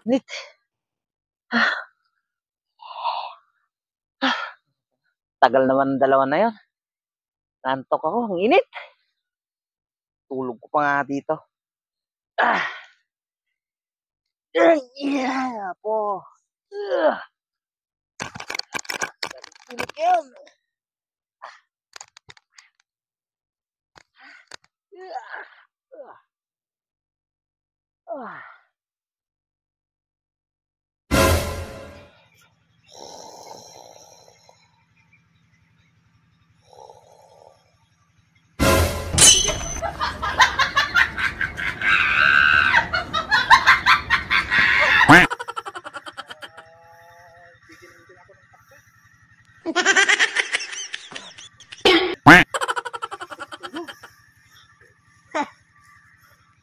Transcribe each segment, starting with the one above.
Init. Tagal naman dalawa na yun. Nantok ako. Ang init. Tulog ko pa nga dito. Yeah, po. Init yun.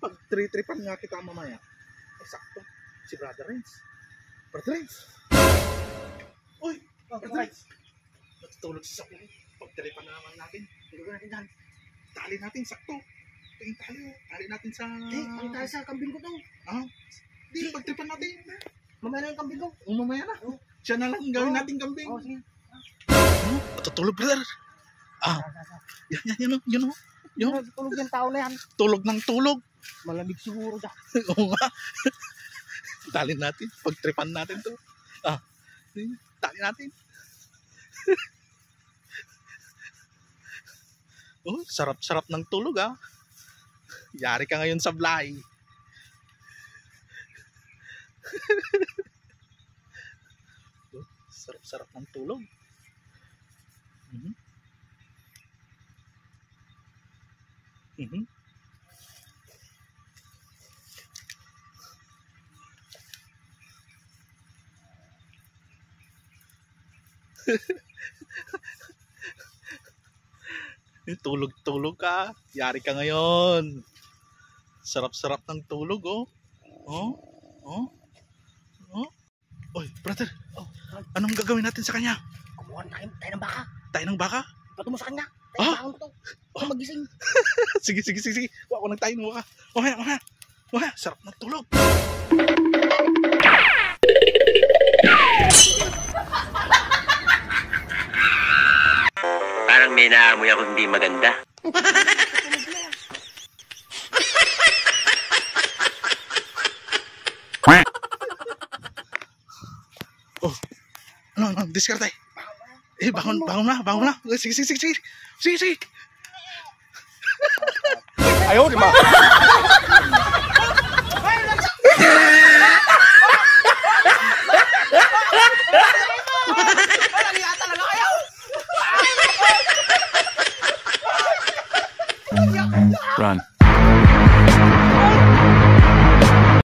Pag tri-tripan nga kita mamaya, sakto, si Brother Renz. Brother Renz! Uy! Brother Renz! Natutulog si Sakto. Pag tripan na naman natin, tulog natin dyan. Tali natin, sakto. Tingin tali, tali natin sa... Ang tayo sa kambing ko to. Di, pag tripan natin. Mamaya na yung kambing ko. Mamaya na. Siya na lang gawin natin kambing. Sige. Natutulog, brother. Yan o. Tulog yung tao na yan. Tulog ng tulog. Malamig siguro dyan. Oo nga. Tali natin. Pagtripan natin to. Tali natin. Oh, sarap-sarap ng tulog Yari ka ngayon sa Blay. Oh, sarap-sarap ng tulog. Tulog-tulog ka. Yari ka ngayon. Sarap-sarap ng tulog, Oy, brother. Anong gagawin natin sa kanya? Kumuha na tayo ng baka. Tayo ng baka? Pato mo sa kanya. Tayo to. Magising. Sige. Wako nang tayo ng baka. Mamaya. Sarap ng tulog. Parang may naamoy ako hindi maganda. Ano, diskarte. Bangon na. Sige. Ayaw, di ba? Run.